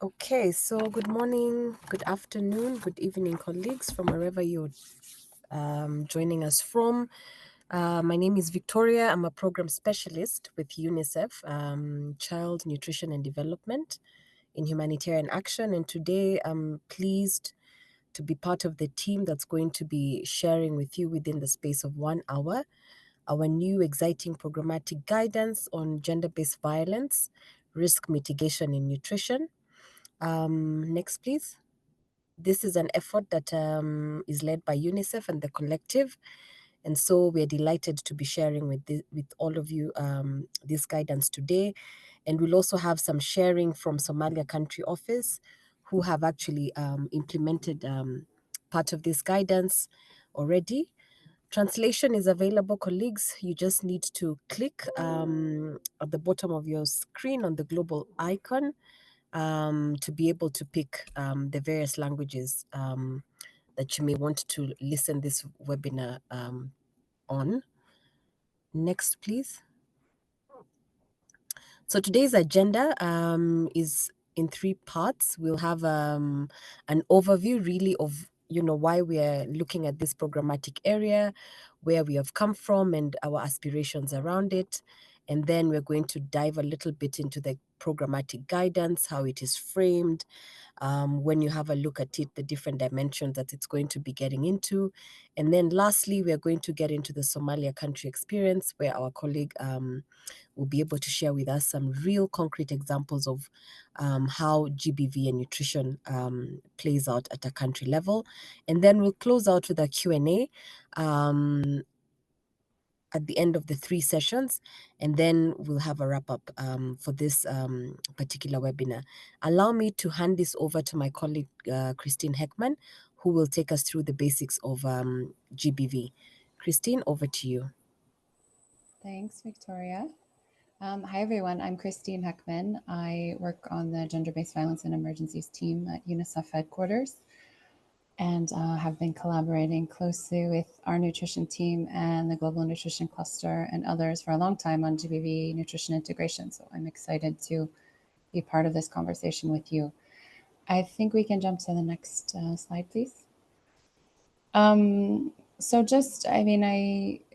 Okay, so good morning, good afternoon, good evening, colleagues from wherever you're joining us from. My name is Victoria. I'm a program specialist with UNICEF, Child Nutrition and Development in Humanitarian Action. And today I'm pleased to be part of the team that's going to be sharing with you within the space of 1 hour our new exciting programmatic guidance on gender-based violence, risk mitigation in nutrition. Next, please. This is an effort that is led by UNICEF and the collective. And so we're delighted to be sharing with all of you this guidance today. And we'll also have some sharing from Somalia Country Office, who have actually implemented part of this guidance already. Translation is available, colleagues. You just need to click at the bottom of your screen on the global icon to be able to pick the various languages that you may want to listen this webinar on. Next, please. So today's agenda is in 3 parts. We'll have an overview really of why we are looking at this programmatic area, where we have come from and our aspirations around it. And then we're going to dive a little bit into the programmatic guidance, how it is framed, when you have a look at it, the different dimensions that it's going to be getting into. And then lastly, we are going to get into the Somalia country experience, where our colleague will be able to share with us some real concrete examples of how GBV and nutrition plays out at a country level. And then we'll close out with a Q&A at the end of the 3 sessions, and then we'll have a wrap-up for this particular webinar. Allow me to hand this over to my colleague, 𝗚𝘁𝘁𝗿𝗄, who will take us through the basics of GBV. Christine, over to you. Thanks, Victoria. Hi, everyone. I'm 𝗚𝘁𝘁𝗿𝗄. I work on the Gender-Based Violence and Emergencies team at UNICEF headquarters, and have been collaborating closely with our nutrition team and the Global Nutrition Cluster and others for a long time on GBV nutrition integration. So I'm excited to be part of this conversation with you. I think we can jump to the next slide, please. I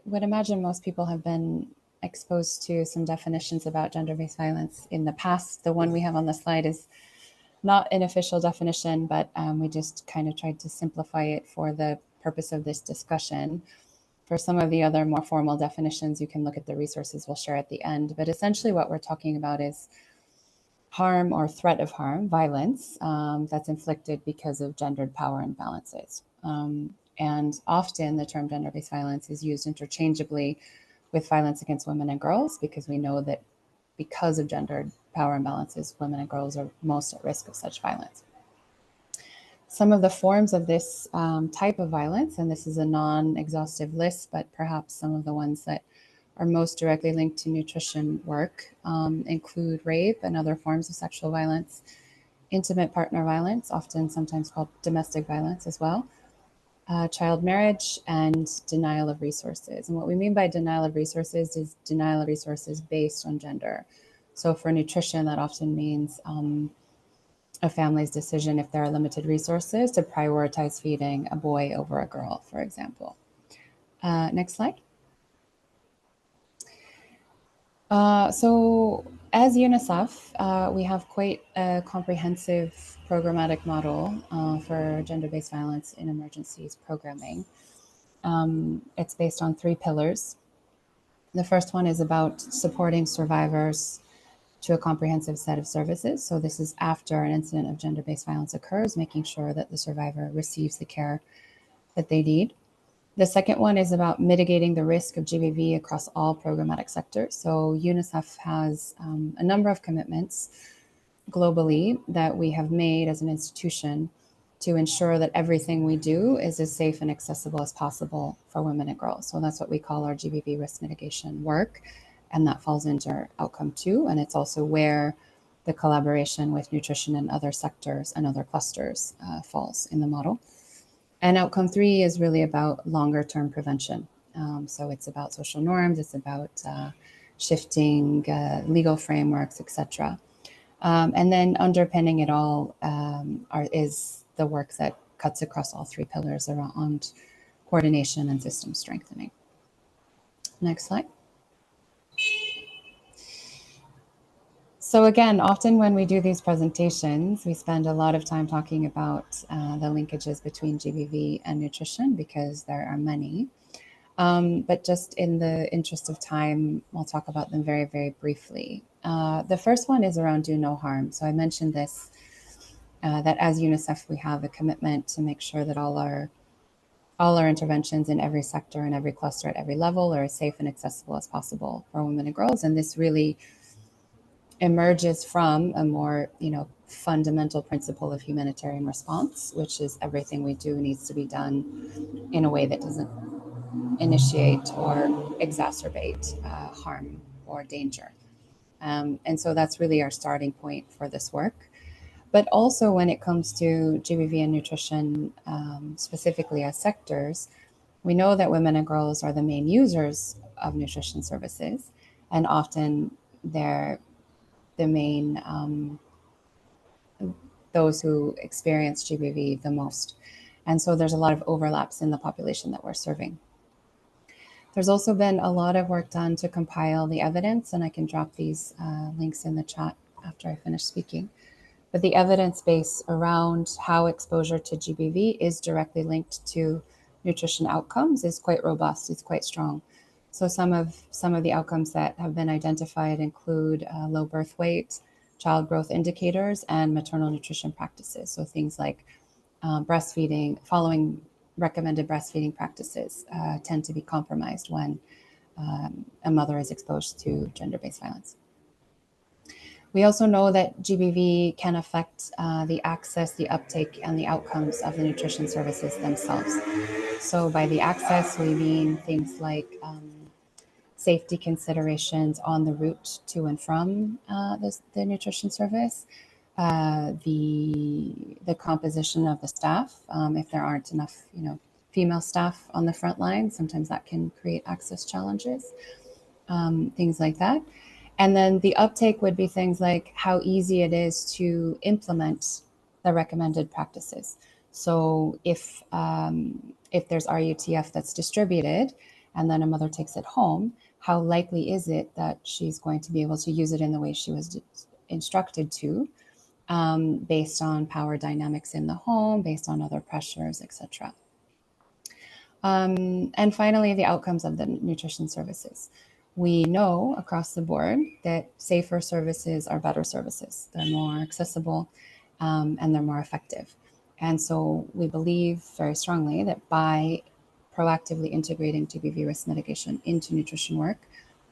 would imagine most people have been exposed to some definitions about gender-based violence in the past. The one we have on the slide is not an official definition, but we just kind of tried to simplify it for the purpose of this discussion. For some of the other more formal definitions, you can look at the resources we'll share at the end. But essentially what we're talking about is harm or threat of harm, violence, that's inflicted because of gendered power imbalances. And often the term gender-based violence is used interchangeably with violence against women and girls, because we know that because of gendered power imbalances, women and girls are most at risk of such violence. Some of the forms of this type of violence, and this is a non-exhaustive list, but perhaps some of the ones that are most directly linked to nutrition work include rape and other forms of sexual violence, intimate partner violence, often sometimes called domestic violence as well, child marriage, and denial of resources. And what we mean by denial of resources is denial of resources based on gender. So for nutrition, that often means a family's decision, if there are limited resources, to prioritize feeding a boy over a girl, for example. Next slide. So as UNICEF, we have quite a comprehensive programmatic model for gender-based violence in emergencies programming. It's based on 3 pillars. The first one is about supporting survivors to a comprehensive set of services. So this is after an incident of gender-based violence occurs, making sure that the survivor receives the care that they need. The second one is about mitigating the risk of GBV across all programmatic sectors. So UNICEF has a number of commitments globally that we have made as an institution to ensure that everything we do is as safe and accessible as possible for women and girls. So that's what we call our GBV risk mitigation work. And that falls into outcome 2. And it's also where the collaboration with nutrition and other sectors and other clusters falls in the model. And outcome 3 is really about longer term prevention. So it's about social norms, it's about shifting legal frameworks, etc. And then underpinning it all is the work that cuts across all three pillars around coordination and system strengthening. Next slide. So again, often when we do these presentations, we spend a lot of time talking about the linkages between GBV and nutrition because there are many. But just in the interest of time, I'll talk about them very, very briefly. The first one is around do no harm. So I mentioned this, that as UNICEF, we have a commitment to make sure that all our interventions in every sector and every cluster at every level are as safe and accessible as possible for women and girls. And this really emerges from a more, fundamental principle of humanitarian response, which is everything we do needs to be done in a way that doesn't initiate or exacerbate harm or danger. And so that's really our starting point for this work. But also when it comes to GBV and nutrition, specifically as sectors, we know that women and girls are the main users of nutrition services, and often they're the main, those who experience GBV the most. And so there's a lot of overlaps in the population that we're serving. There's also been a lot of work done to compile the evidence, and I can drop these links in the chat after I finish speaking. But the evidence base around how exposure to GBV is directly linked to nutrition outcomes is quite robust, it's quite strong. So some of the outcomes that have been identified include low birth weight, child growth indicators, and maternal nutrition practices. So things like breastfeeding, following recommended breastfeeding practices tend to be compromised when a mother is exposed to gender-based violence. We also know that GBV can affect the access, the uptake, and the outcomes of the nutrition services themselves. So by the access, we mean things like safety considerations on the route to and from the nutrition service, the composition of the staff. If there aren't enough, female staff on the front line, sometimes that can create access challenges, things like that. And then the uptake would be things like how easy it is to implement the recommended practices. So if there's RUTF that's distributed and then a mother takes it home, how likely is it that she's going to be able to use it in the way she was instructed to, based on power dynamics in the home, based on other pressures, etc. And finally, the outcomes of the nutrition services. We know across the board that safer services are better services. They're more accessible and they're more effective. And so we believe very strongly that by proactively integrating GBV risk mitigation into nutrition work,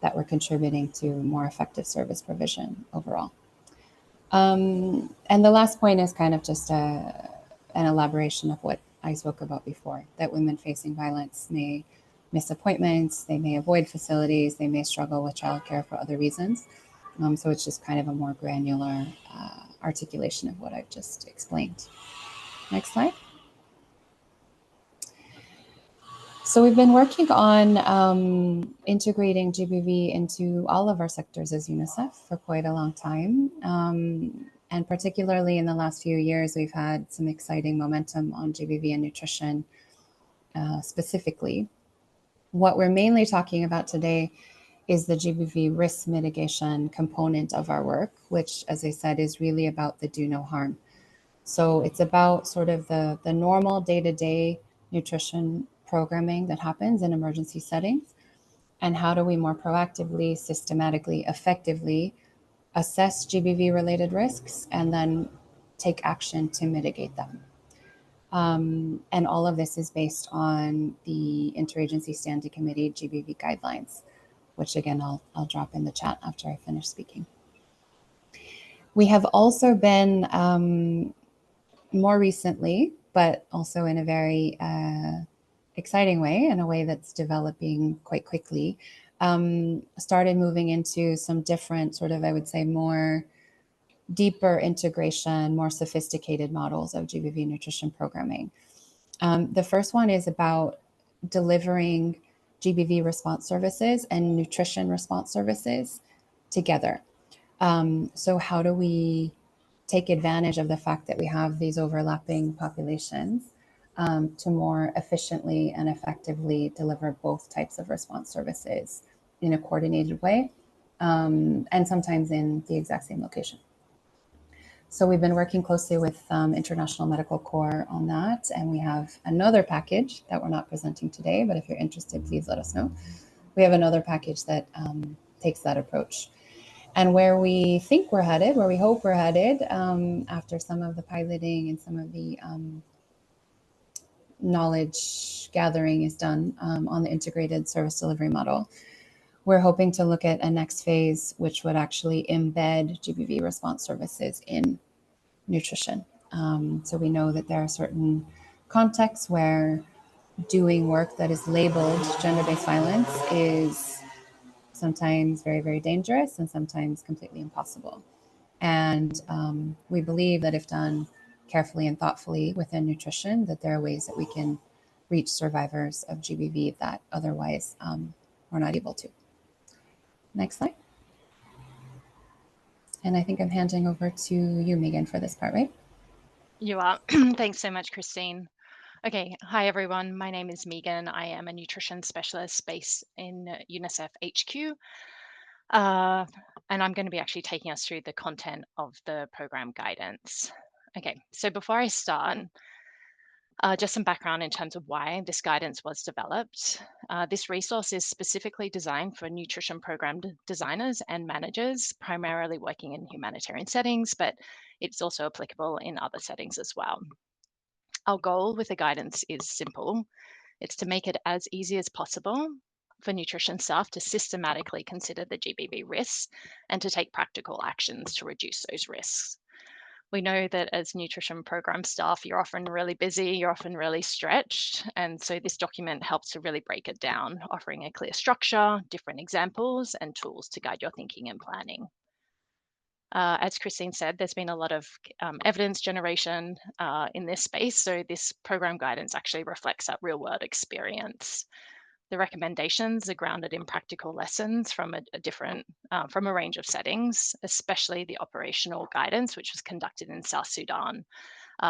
that we're contributing to more effective service provision overall. And the last point is kind of just an elaboration of what I spoke about before, that women facing violence may miss appointments, they may avoid facilities, they may struggle with childcare for other reasons. So it's just kind of a more granular articulation of what I've just explained. Next slide. So we've been working on integrating GBV into all of our sectors as UNICEF for quite a long time. And particularly in the last few years, we've had some exciting momentum on GBV and nutrition specifically. What we're mainly talking about today is the GBV risk mitigation component of our work, which, as I said, is really about the do no harm. So it's about sort of the normal day-to-day nutrition programming that happens in emergency settings, and how do we more proactively, systematically, effectively assess GBV-related risks and then take action to mitigate them. And all of this is based on the Interagency Standing Committee GBV guidelines, which again, I'll drop in the chat after I finish speaking. We have also been, more recently, but also in a very exciting way, in a way that's developing quite quickly, started moving into some different sort of, I would say, more deeper integration, more sophisticated models of GBV nutrition programming. The first one is about delivering GBV response services and nutrition response services together. So how do we take advantage of the fact that we have these overlapping populations to more efficiently and effectively deliver both types of response services in a coordinated way, and sometimes in the exact same location? So we've been working closely with International Medical Corps on that, and we have another package that we're not presenting today, but if you're interested, please let us know. We have another package that takes that approach. And where we think we're headed, where we hope we're headed, after some of the piloting and some of the knowledge gathering is done on the integrated service delivery model, we're hoping to look at a next phase, which would actually embed GBV response services in nutrition. So we know that there are certain contexts where doing work that is labeled gender-based violence is sometimes very, very dangerous and sometimes completely impossible. And we believe that if done carefully and thoughtfully within nutrition, that there are ways that we can reach survivors of GBV that otherwise we're not able to. Next slide. And I think I'm handing over to you, Megan, for this part, right? You are. Thanks so much, Christine. Okay, hi everyone. My name is Megan. I am a nutrition specialist based in UNICEF HQ. And I'm going to be actually taking us through the content of the program guidance. Okay, so before I start, just some background in terms of why this guidance was developed. This resource is specifically designed for nutrition program designers and managers, primarily working in humanitarian settings, but it's also applicable in other settings as well. Our goal with the guidance is simple. It's to make it as easy as possible for nutrition staff to systematically consider the GBV risks and to take practical actions to reduce those risks. We know that as nutrition program staff, you're often really busy, you're often really stretched. And so this document helps to really break it down, offering a clear structure, different examples, and tools to guide your thinking and planning. As Christine said, there's been a lot of evidence generation in this space. So this program guidance actually reflects that real world experience. The recommendations are grounded in practical lessons from from a range of settings, especially the operational guidance, which was conducted in South Sudan.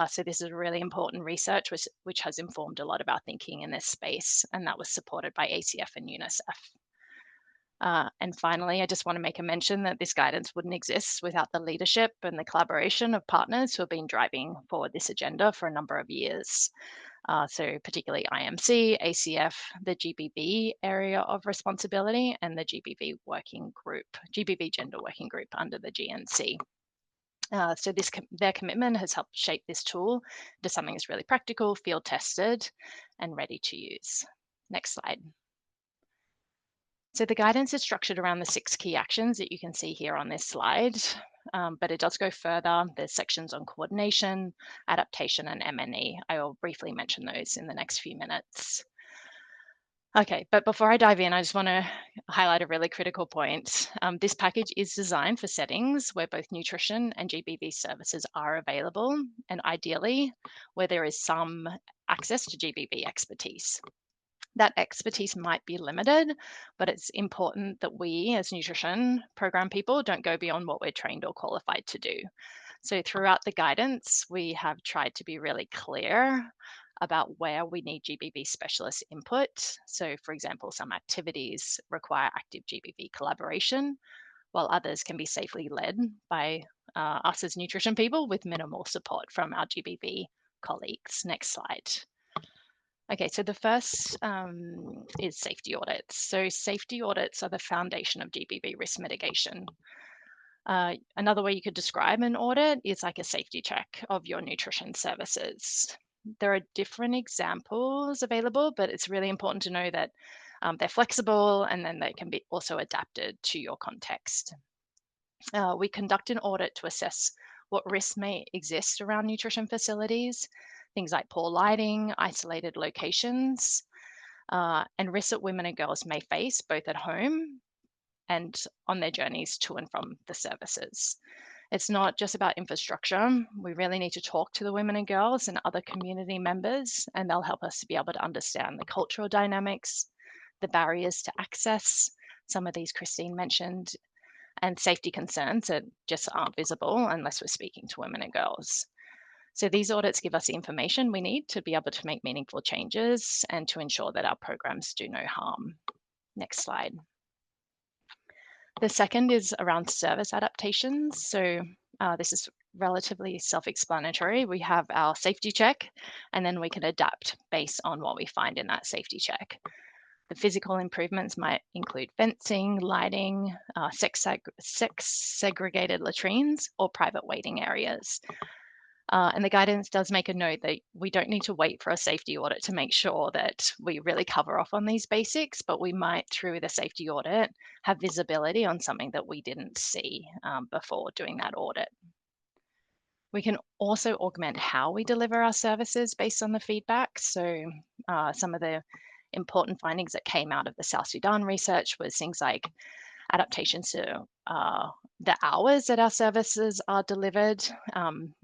So this is really important research, which has informed a lot of our thinking in this space, and that was supported by ACF and UNICEF. And finally, I just want to make a mention that this guidance wouldn't exist without the leadership and the collaboration of partners who have been driving forward this agenda for a number of years. So particularly IMC, ACF, the GBV area of responsibility, and the GBV working group, GBV gender working group under the GNC. So their commitment has helped shape this tool to something that's really practical, field tested, and ready to use. Next slide. So the guidance is structured around the 6 key actions that you can see here on this slide, but it does go further. There's sections on coordination, adaptation, and M&E. I will briefly mention those in the next few minutes. Okay, but before I dive in, I just want to highlight a really critical point. This package is designed for settings where both nutrition and GBV services are available, and ideally where there is some access to GBV expertise. That expertise might be limited, but it's important that we as nutrition program people don't go beyond what we're trained or qualified to do. So throughout the guidance, we have tried to be really clear about where we need GBV specialist input. So for example, some activities require active GBV collaboration, while others can be safely led by us as nutrition people with minimal support from our GBV colleagues. Next slide. Okay, so the first is safety audits. So safety audits are the foundation of GBV risk mitigation. Another way you could describe an audit is like a safety check of your nutrition services. There are different examples available, but it's really important to know that they're flexible and then they can be also adapted to your context. We conduct an audit to assess what risks may exist around nutrition facilities, things like poor lighting, isolated locations, and risks that women and girls may face both at home and on their journeys to and from the services. It's not just about infrastructure. We really need to talk to the women and girls and other community members, and they'll help us to be able to understand the cultural dynamics, the barriers to access, some of these Christine mentioned, and safety concerns that just aren't visible unless we're speaking to women and girls. So these audits give us the information we need to be able to make meaningful changes and to ensure that our programs do no harm. Next slide. The second is around service adaptations. So this is relatively self-explanatory. We have our safety check, and then we can adapt based on what we find in that safety check. The physical improvements might include fencing, lighting, sex-segregated latrines, or private waiting areas. And the guidance does make a note that we don't need to wait for a safety audit to make sure that we really cover off on these basics, but we might, through the safety audit, have visibility on something that we didn't see before doing that audit. We can also augment how we deliver our services based on the feedback. So some of the important findings that came out of the South Sudan research was things like adaptations to the hours that our services are delivered.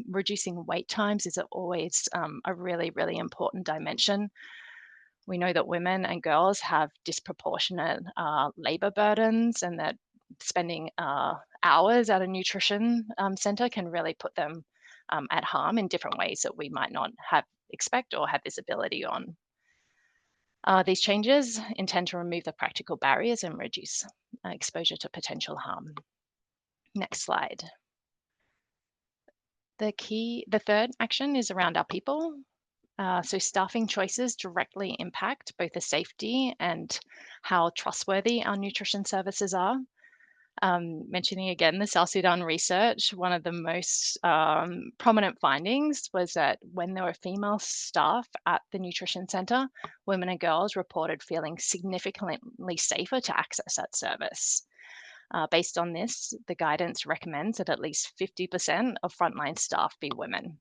Reducing wait times is always a really, really important dimension. We know that women and girls have disproportionate labor burdens, and that spending hours at a nutrition center can really put them at harm in different ways that we might not expect or have visibility on. These changes intend to remove the practical barriers and reduce exposure to potential harm. Next slide. The third action is around our people. So staffing choices directly impact both the safety and how trustworthy our nutrition services are. Mentioning again the South Sudan research, one of the most prominent findings was that when there were female staff at the nutrition center, women and girls reported feeling significantly safer to access that service. Based on this, the guidance recommends that at least 50% of frontline staff be women.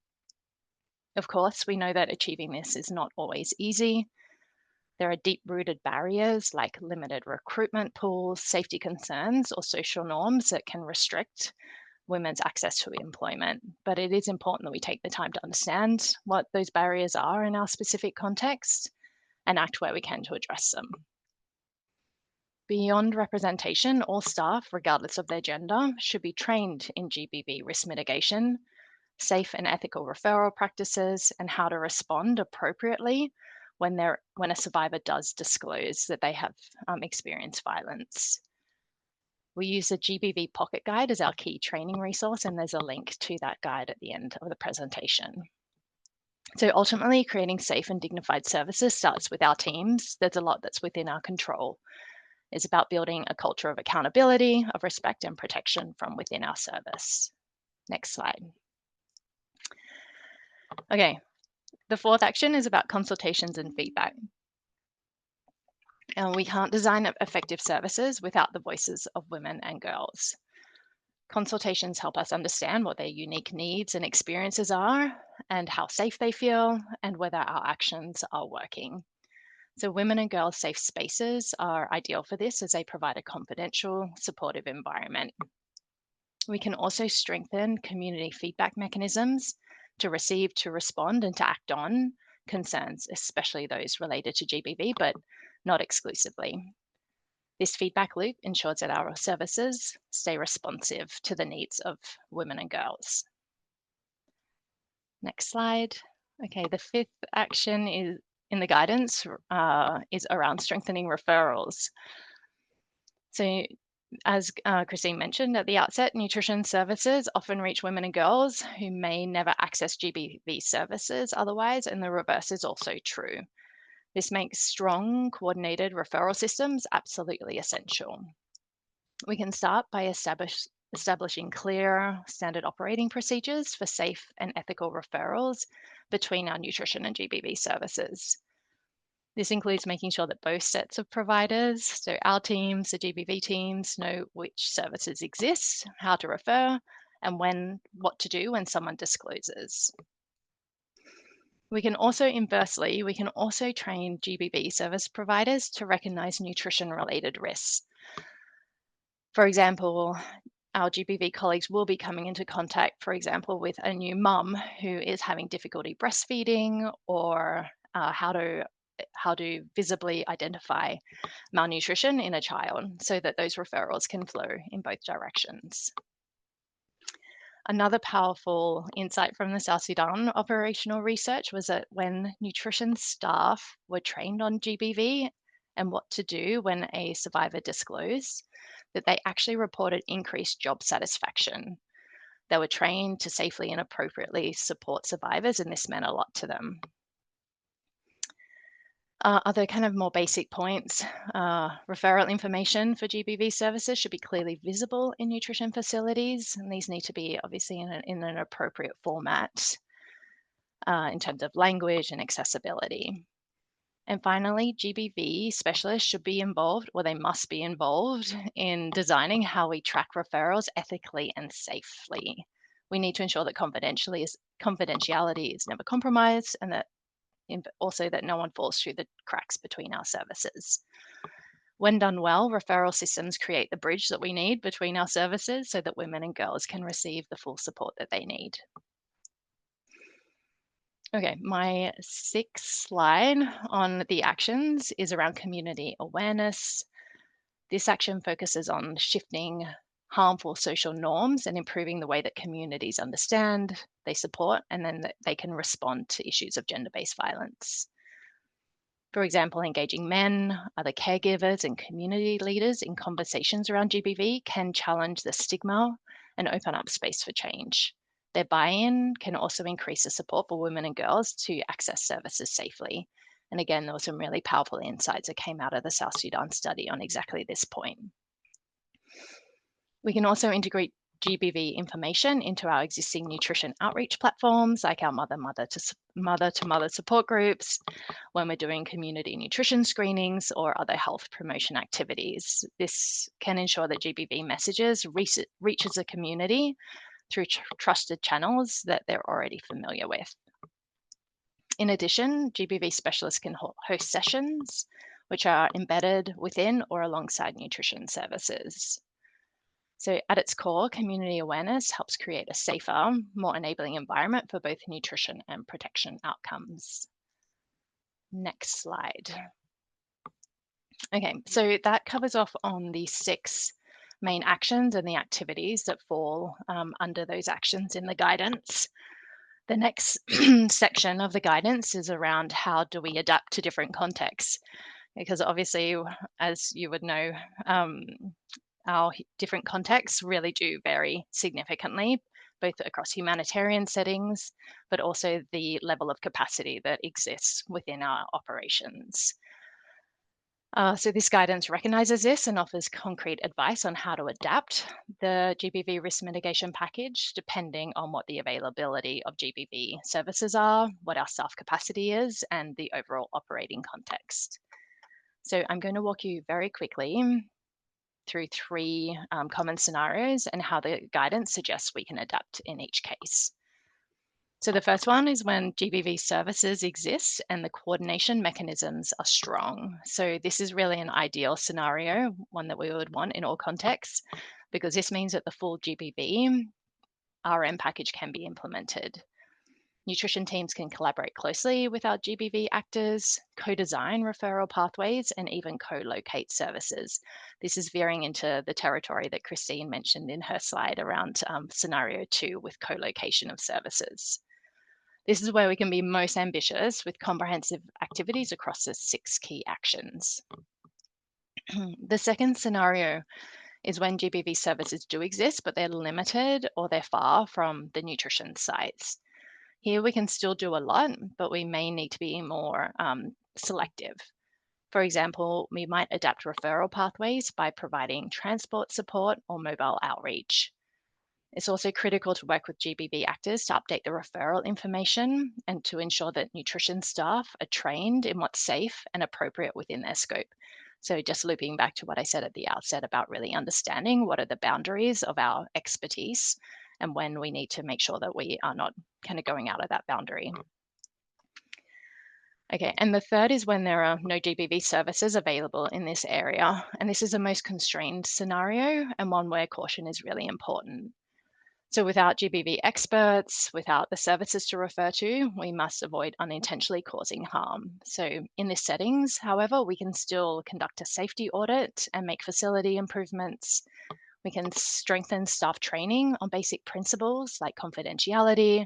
Of course, we know that achieving this is not always easy. There are deep-rooted barriers like limited recruitment pools, safety concerns, or social norms that can restrict women's access to employment. But it is important that we take the time to understand what those barriers are in our specific context and act where we can to address them. Beyond representation, all staff, regardless of their gender, should be trained in GBV risk mitigation, safe and ethical referral practices, and how to respond appropriately when a survivor does disclose that they have experienced violence. We use the GBV Pocket Guide as our key training resource, and there's a link to that guide at the end of the presentation. So ultimately, creating safe and dignified services starts with our teams. There's a lot that's within our control. It's about building a culture of accountability, of respect and protection from within our service. Next slide. Okay, the fourth action is about consultations and feedback. And we can't design effective services without the voices of women and girls. Consultations help us understand what their unique needs and experiences are and how safe they feel and whether our actions are working. So women and girls' safe spaces are ideal for this as they provide a confidential, supportive environment. We can also strengthen community feedback mechanisms to receive, to respond, and to act on concerns, especially those related to GBV, but not exclusively. This feedback loop ensures that our services stay responsive to the needs of women and girls. Next slide. Okay, the fifth action is in the guidance is around strengthening referrals. So as Christine mentioned at the outset, nutrition services often reach women and girls who may never access GBV services otherwise, and the reverse is also true. This makes strong, coordinated referral systems absolutely essential. We can start by establishing clear, standard operating procedures for safe and ethical referrals between our nutrition and GBV services. This includes making sure that both sets of providers, so our teams, the GBV teams, know which services exist, how to refer, and what to do when someone discloses. We can also train GBV service providers to recognize nutrition-related risks. For example, our GBV colleagues will be coming into contact, for example, with a new mum who is having difficulty breastfeeding, or how to how to visibly identify malnutrition in a child so that those referrals can flow in both directions. Another powerful insight from the South Sudan operational research was that when nutrition staff were trained on GBV and what to do when a survivor disclosed, that they actually reported increased job satisfaction. They were trained to safely and appropriately support survivors, and this meant a lot to them. Other kind of more basic points, referral information for GBV services should be clearly visible in nutrition facilities, and these need to be obviously in an appropriate format in terms of language and accessibility. And finally, GBV specialists should be involved, or they must be involved, in designing how we track referrals ethically and safely. We need to ensure that confidentiality is never compromised, and that also that no one falls through the cracks between our services. When done well, referral systems create the bridge that we need between our services so that women and girls can receive the full support that they need. Okay, my sixth slide on the actions is around community awareness. This action focuses on shifting harmful social norms and improving the way that communities understand, they support, and then that they can respond to issues of gender-based violence. For example, engaging men, other caregivers, and community leaders in conversations around GBV can challenge the stigma and open up space for change. Their buy-in can also increase the support for women and girls to access services safely. And again, there were some really powerful insights that came out of the South Sudan study on exactly this point. We can also integrate GBV information into our existing nutrition outreach platforms, like our mother-to-mother support groups, when we're doing community nutrition screenings or other health promotion activities. This can ensure that GBV messages reaches the community through trusted channels that they're already familiar with. In addition, GBV specialists can host sessions which are embedded within or alongside nutrition services. So at its core, community awareness helps create a safer, more enabling environment for both nutrition and protection outcomes. Next slide. Okay, so that covers off on the 6 main actions and the activities that fall under those actions in the guidance. The next section of the guidance is around how do we adapt to different contexts, because obviously, as you would know, our different contexts really do vary significantly, both across humanitarian settings, but also the level of capacity that exists within our operations. So this guidance recognizes this and offers concrete advice on how to adapt the GBV risk mitigation package, depending on what the availability of GBV services are, what our staff capacity is, and the overall operating context. So I'm going to walk you very quickly through 3 common scenarios and how the guidance suggests we can adapt in each case. So the first one is when GBV services exist and the coordination mechanisms are strong. So this is really an ideal scenario, one that we would want in all contexts, because this means that the full GBV RM package can be implemented. Nutrition teams can collaborate closely with our GBV actors, co-design referral pathways, and even co-locate services. This is veering into the territory that Christine mentioned in her slide around scenario 2 with co-location of services. This is where we can be most ambitious with comprehensive activities across the 6 key actions. The second scenario is when GBV services do exist, but they're limited or they're far from the nutrition sites. Here we can still do a lot, but we may need to be more selective. For example, we might adapt referral pathways by providing transport support or mobile outreach. It's also critical to work with GBV actors to update the referral information and to ensure that nutrition staff are trained in what's safe and appropriate within their scope. So just looping back to what I said at the outset about really understanding what are the boundaries of our expertise and when we need to make sure that we are not kind of going out of that boundary. Okay, and the third is when there are no GBV services available in this area. And this is the most constrained scenario and one where caution is really important. So without GBV experts, without the services to refer to, we must avoid unintentionally causing harm. So in these settings, however, we can still conduct a safety audit and make facility improvements. We can strengthen staff training on basic principles like confidentiality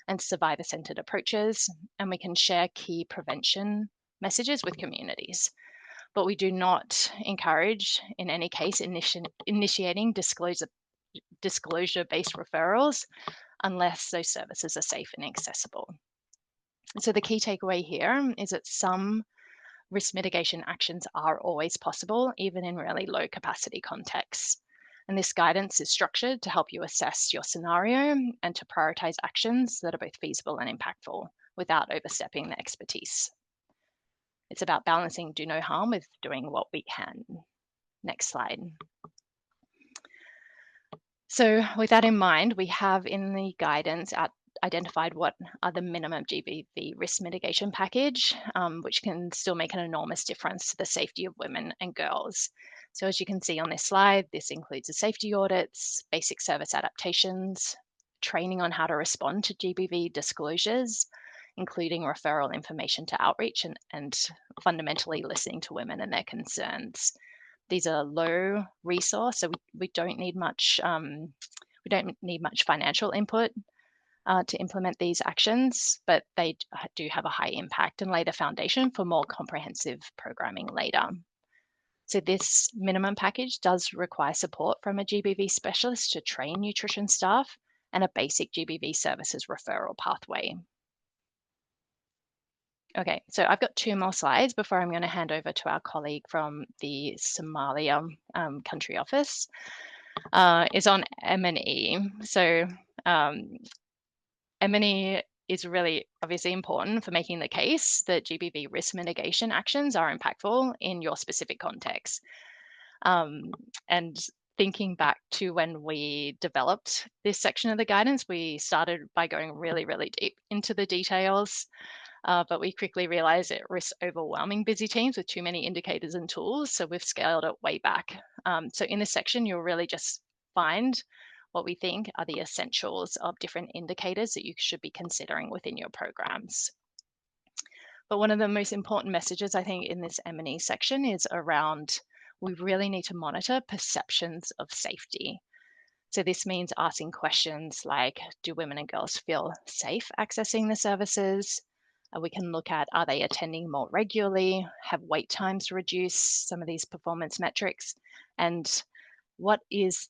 and survivor-centered approaches, and we can share key prevention messages with communities. But we do not encourage, in any case, initiating disclosure-based referrals unless those services are safe and accessible. So the key takeaway here is that some risk mitigation actions are always possible, even in really low capacity contexts. And this guidance is structured to help you assess your scenario and to prioritize actions that are both feasible and impactful without overstepping the expertise. It's about balancing do no harm with doing what we can. Next slide. So with that in mind, we have in the guidance identified what are the minimum GBV risk mitigation package, which can still make an enormous difference to the safety of women and girls. So as you can see on this slide, this includes the safety audits, basic service adaptations, training on how to respond to GBV disclosures, including referral information to outreach and fundamentally listening to women and their concerns. These are low resource, so we don't need much financial input to implement these actions, but they do have a high impact and lay the foundation for more comprehensive programming later. So this minimum package does require support from a GBV specialist to train nutrition staff and a basic GBV services referral pathway. Okay, so I've got 2 more slides before I'm going to hand over to our colleague from the Somalia country office. Is on M&E. So M&E is really obviously important for making the case that GBV risk mitigation actions are impactful in your specific context. And thinking back to when we developed this section of the guidance, we started by going really, really deep into the details. But we quickly realized it risks overwhelming busy teams with too many indicators and tools. So we've scaled it way back. So in this section, you'll really just find what we think are the essentials of different indicators that you should be considering within your programs. But one of the most important messages, I think, in this M&E section is around we really need to monitor perceptions of safety. So this means asking questions like, do women and girls feel safe accessing the services? We can look at, are they attending more regularly? Have wait times reduced? Some of these performance metrics. And what is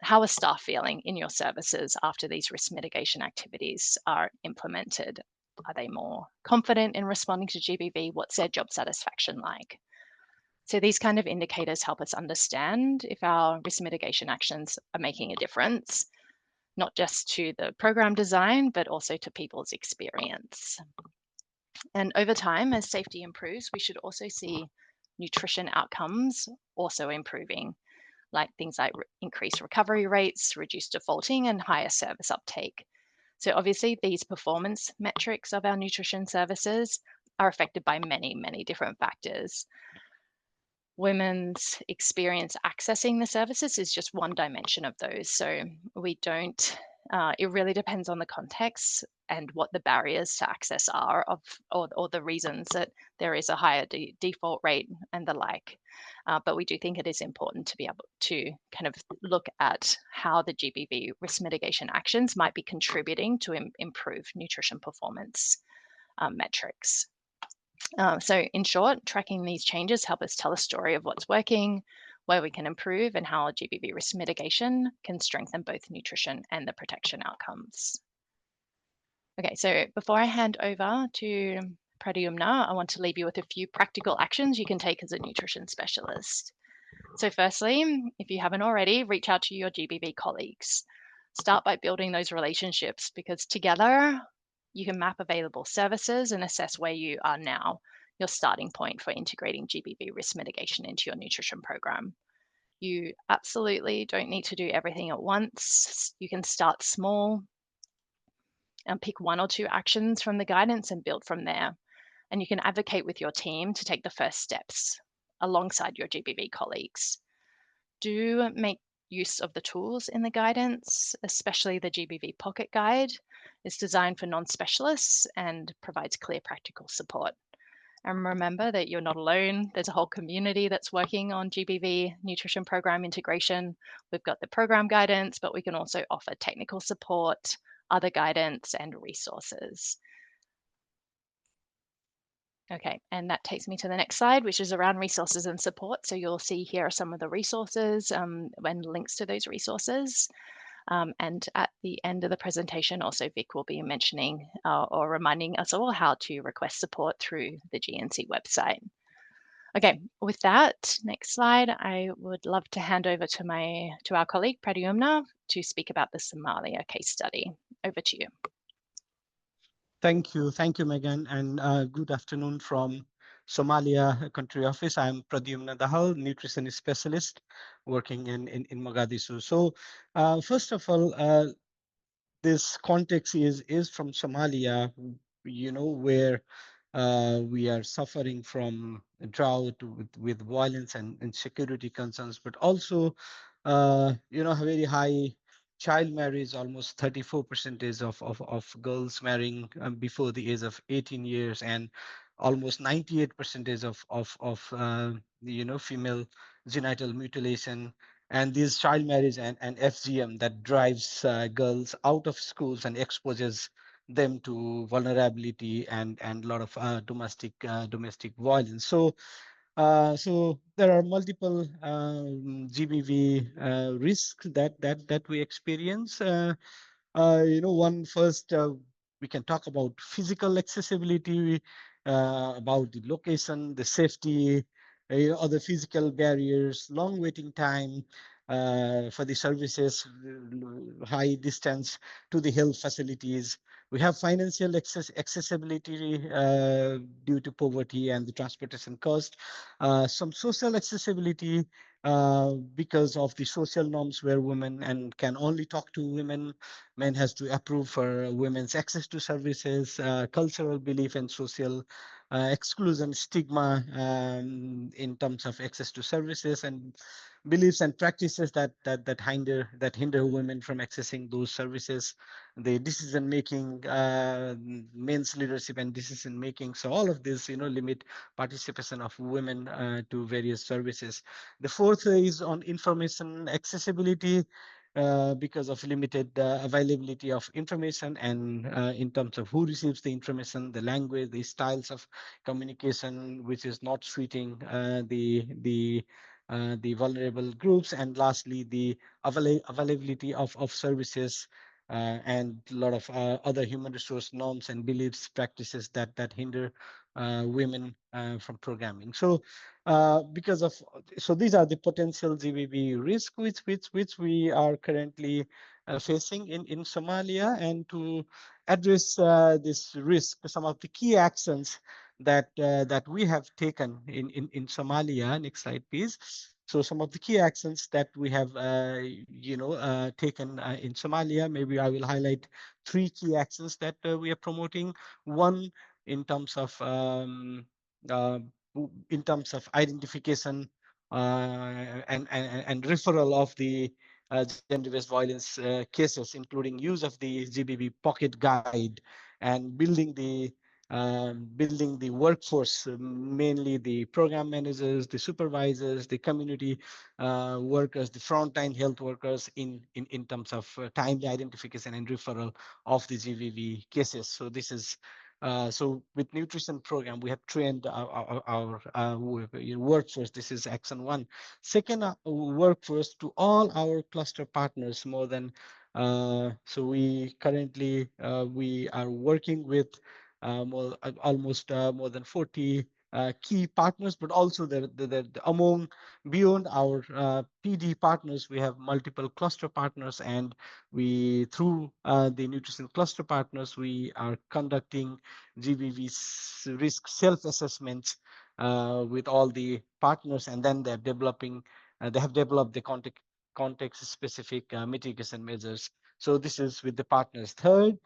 how are staff feeling in your services after these risk mitigation activities are implemented? Are they more confident in responding to GBV? What's their job satisfaction like? So these kind of indicators help us understand if our risk mitigation actions are making a difference, not just to the program design, but also to people's experience. And over time, as safety improves, we should also see nutrition outcomes also improving, like things like increased recovery rates, reduced defaulting, and higher service uptake. So obviously, these performance metrics of our nutrition services are affected by many, many different factors. Women's experience accessing the services is just one dimension of those. So we don't, it really depends on the context and what the barriers to access are or the reasons that there is a higher default rate and the like. But we do think it is important to be able to kind of look at how the GBV risk mitigation actions might be contributing to improve nutrition performance metrics. So in short, tracking these changes help us tell a story of what's working, where we can improve, and how GBV risk mitigation can strengthen both nutrition and the protection outcomes. Okay, so before I hand over to Pradyumna, I want to leave you with a few practical actions you can take as a nutrition specialist. So firstly, if you haven't already, reach out to your GBV colleagues. Start by building those relationships because together you can map available services and assess where you are now, your starting point for integrating GBV risk mitigation into your nutrition program. You absolutely don't need to do everything at once. You can start small and pick 1 or 2 actions from the guidance and build from there. And you can advocate with your team to take the first steps alongside your GBV colleagues. Do make use of the tools in the guidance, especially the GBV Pocket Guide, is designed for non-specialists and provides clear practical support. And remember that you're not alone. There's a whole community that's working on GBV nutrition program integration. We've got the program guidance, but we can also offer technical support, other guidance, and resources. Okay, and that takes me to the next slide, which is around resources and support. So you'll see here are some of the resources and links to those resources. And at the end of the presentation, also Vic will be mentioning or reminding us all how to request support through the GNC website. Okay, with that, next slide, I would love to hand over to our colleague Pradyumna to speak about the Somalia case study. Over to you. Thank you, Megan, and good afternoon from Somalia country office. I'm Pradyumna Dahal, nutrition specialist working in Mogadishu. So first of all, this context is from Somalia, where we are suffering from drought with violence and security concerns, but also, a very high child marriage, almost 34% of girls marrying before the age of 18 years, and almost 98% of female genital mutilation, and this child marriage and FGM that drives girls out of schools and exposes them to vulnerability and a lot of domestic violence. So there are multiple GBV risks that we experience. One first, we can talk about physical accessibility, about the location, the safety, other physical barriers, long waiting time for the services, high distance to the health facilities. We have financial accessibility due to poverty and the transportation cost. Some social accessibility because of the social norms where women and can only talk to women. Men has to approve for women's access to services, cultural belief and social exclusion, stigma in terms of access to services, and beliefs and practices that hinder women from accessing those services, the decision making, men's leadership and decision making. So all of this, limit participation of women to various services. The fourth is on information accessibility. Because of limited availability of information, and in terms of who receives the information, the language, the styles of communication, which is not suiting the vulnerable groups, and lastly, the availability of services and a lot of other human resource norms and beliefs, practices that hinder women from programming. So these are the potential GBV risk which we are currently facing in Somalia, and to address this risk, some of the key actions that we have taken in Somalia. Next slide, please. So some of the key actions that we have taken in Somalia. Maybe I will highlight 3 key actions that we are promoting. One, in terms of identification and referral of the gender-based violence cases, including use of the GBV Pocket Guide, and building the workforce, mainly the program managers, the supervisors, the community workers, the frontline health workers in terms of timely identification and referral of the GBV cases. So this is so with nutrition program, we have trained our workforce. This is action 1. Second, workforce to all our cluster partners, more than so we currently we are working with almost more than 40 key partners, but also beyond our PD partners, we have multiple cluster partners, and we through the nutrition cluster partners, we are conducting GBV risk self-assessments with all the partners, and then they're developing. They have developed the context-specific mitigation measures. So this is with the partners. Third,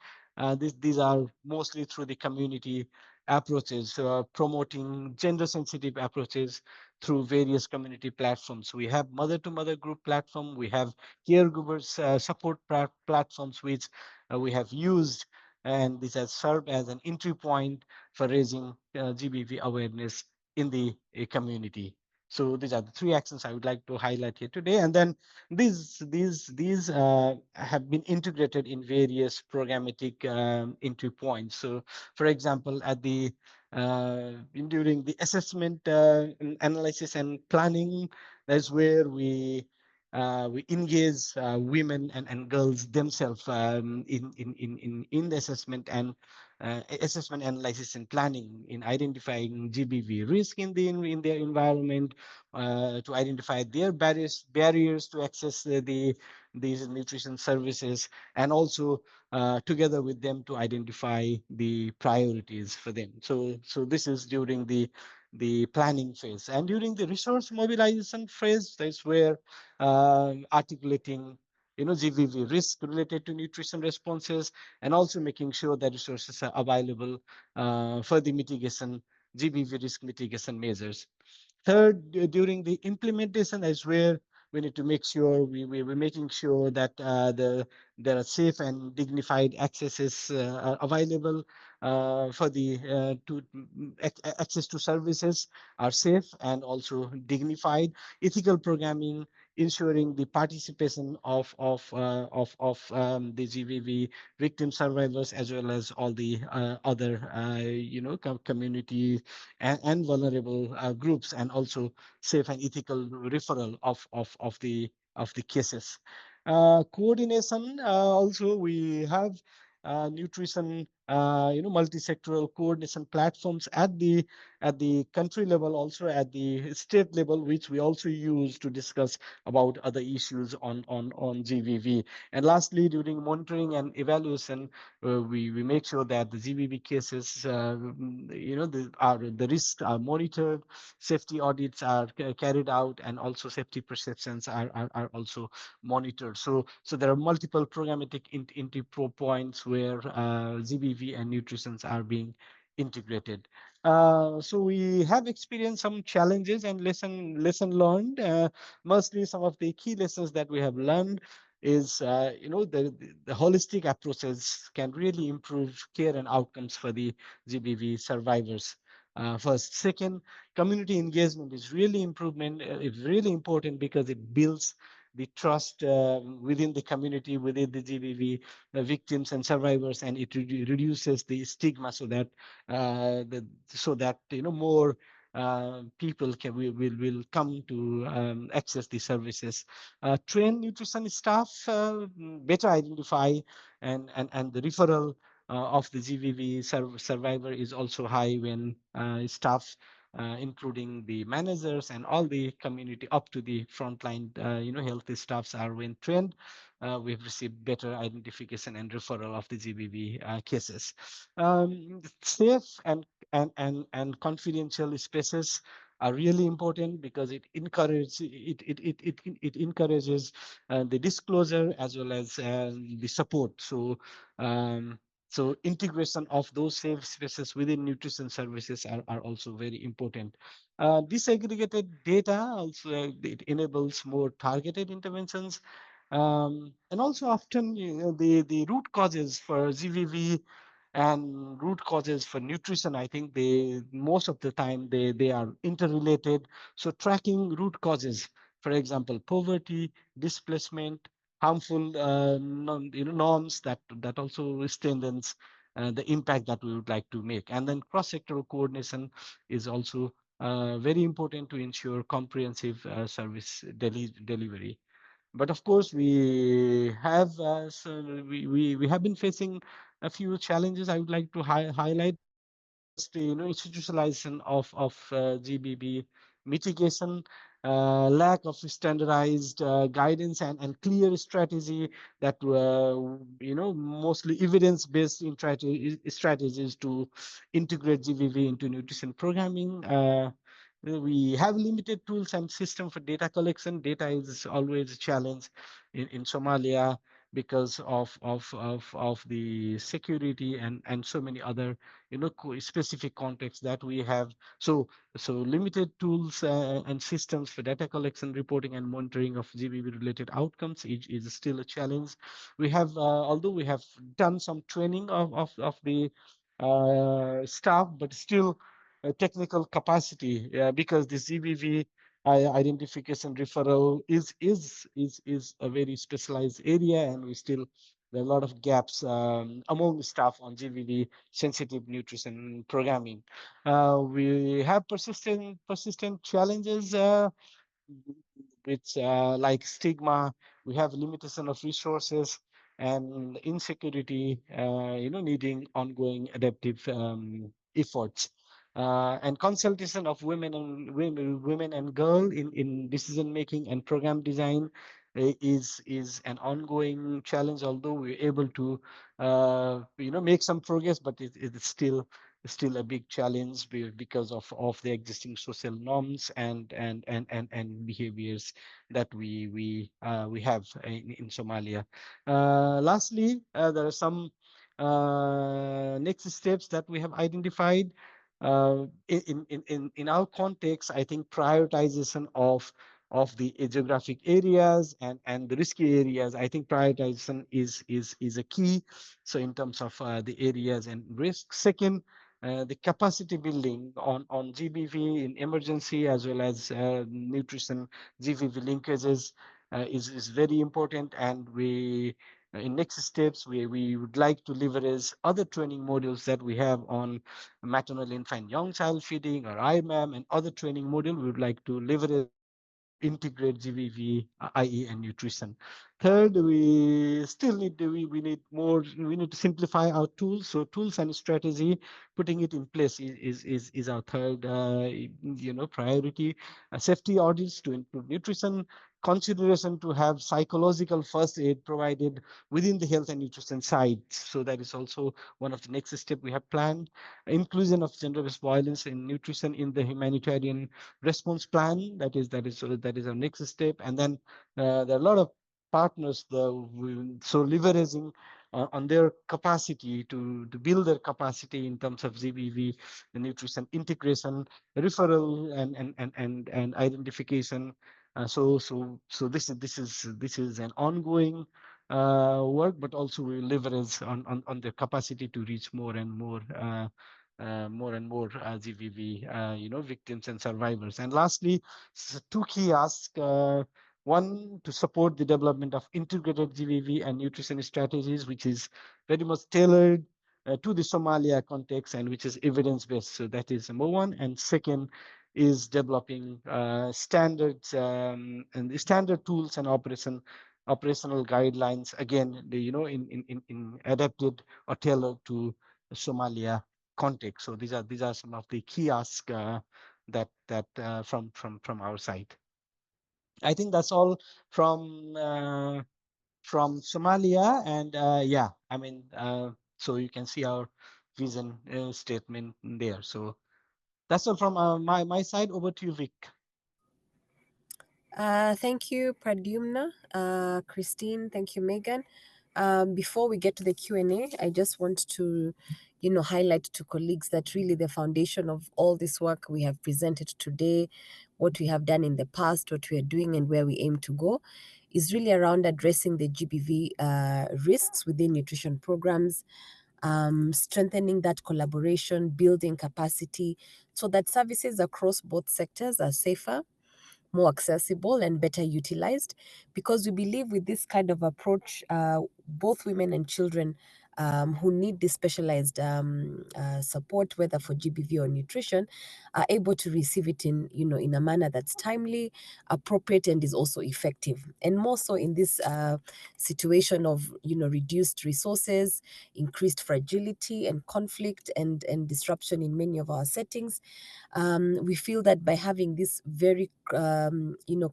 these are mostly through the community approaches, promoting gender-sensitive approaches through various community platforms. We have mother-to-mother group platform, we have caregivers support platforms, which we have used, and this has served as an entry point for raising GBV awareness in the community. So these are the three actions I would like to highlight here today. And then these have been integrated in various programmatic entry points. So, for example, at the during the assessment, analysis, and planning, that's where we engage women and girls themselves in the assessment, assessment, analysis, and planning in identifying GBV risk in their environment, to identify their barriers to access these nutrition services, and also together with them to identify the priorities for them. So this is during the planning phase, and during the resource mobilization phase, that's where articulating GBV risk related to nutrition responses, and also making sure that resources are available for the mitigation, GBV risk mitigation measures. Third, during the implementation is where we need to make sure we're making sure that there are safe and dignified accesses are available for the access to services are safe and also dignified. Ethical programming, ensuring the participation of the GBV victim survivors, as well as all the other community and vulnerable groups, and also safe and ethical referral of the cases. Coordination, also we have nutrition multi-sectoral coordination platforms at the country level, also at the state level, which we also use to discuss about other issues on GBV. And lastly, during monitoring and evaluation, we make sure that the GBV cases, the risks are monitored, safety audits are carried out, and also safety perceptions are also monitored. So there are multiple programmatic entry points where GBV and nutrition are being integrated. So we have experienced some challenges and lesson learned. Mostly some of the key lessons that we have learned is the holistic approaches can really improve care and outcomes for the GBV survivors. First, second, community engagement is really important because it builds the trust within the community, within the GBV victims and survivors, and it reduces the stigma, so that more people will come to access the services. Train nutrition staff better identify and the referral of the GBV survivor is also high when staff, including the managers and all the community up to the frontline, healthy staffs are when trained. We've received better identification and referral of the GBV cases. Safe and confidential spaces are really important because it encourages the disclosure as well as the support. So integration of those safe spaces within nutrition services are also very important. Disaggregated data also it enables more targeted interventions, and also often the root causes for GBV and root causes for nutrition, I think most of the time they are interrelated. So tracking root causes, for example, poverty, displacement, harmful norms, that also strengthens the impact that we would like to make. And then cross-sectoral coordination is also very important to ensure comprehensive service delivery. But of course, we have we have been facing a few challenges I would like to highlight. First, institutionalization of GBV mitigation, lack of standardized guidance and clear strategy that mostly evidence-based strategies to integrate GBV into nutrition programming. We have limited tools and system for data collection. Data is always a challenge in Somalia. because of the security and so many other specific contexts that we have. So limited tools and systems for data collection, reporting, and monitoring of GBV related outcomes is still a challenge. We have although we have done some training of the staff, but still technical capacity, because the GBV identification referral is a very specialized area, and we still there are a lot of gaps among the staff on GBV sensitive nutrition programming. We have persistent challenges with like stigma. We have limitation of resources and insecurity, needing ongoing adaptive efforts. And consultation of women and girl in decision making and program design is an ongoing challenge. Although we're able to make some progress, but it's still a big challenge because of the existing social norms and behaviors that we have in Somalia. Lastly, there are some next steps that we have identified. In our context, I think prioritization of the geographic areas and the risky areas, I think prioritization is a key. So in terms of the areas and risks. Second, the capacity building on GBV in emergency as well as nutrition GBV linkages is very important, and we in next steps we would like to leverage other training modules that we have on maternal infant young child feeding or IMAM and other training module. We would like to leverage to integrate GBV, IE, and nutrition. Third, we still need to, we need more. We need to simplify our tools. So tools and strategy, putting it in place is our third priority. Safety audits to improve nutrition. Consideration to have psychological first aid provided within the health and nutrition side. So that is also one of the next step we have planned. Inclusion of gender-based violence in nutrition in the humanitarian response plan. That is our next step. And then there are a lot of partners, so leveraging on their capacity to build their capacity in terms of GBV, the nutrition integration, referral, and identification. This is an ongoing work, but also we leverage on their capacity to reach more and more GBV victims and survivors. And lastly, two key asks. One, to support the development of integrated GBV and nutrition strategies, which is very much tailored to the Somalia context and which is evidence-based. So that is number one. And second is developing standards and the standard tools and operational guidelines, again, in adapted or tailored to Somalia context. So these are some of the key asks that from our side. I think that's all from Somalia, and yeah, I mean, so you can see our vision statement there. So that's all from my side. Over to you, Vic. Thank you, Pradyumna. Christine, thank you, Megan. Before we get to the Q&A, I just want to, highlight to colleagues that really the foundation of all this work we have presented today, what we have done in the past, what we are doing, and where we aim to go, is really around addressing the GBV risks within nutrition programs, strengthening that collaboration, building capacity, so that services across both sectors are safer, more accessible, and better utilized, because we believe with this kind of approach, both women and children who need this specialized support, whether for GBV or nutrition, are able to receive it in a manner that's timely, appropriate, and is also effective. And more so in this situation of reduced resources, increased fragility and conflict and disruption in many of our settings. We feel that by having this very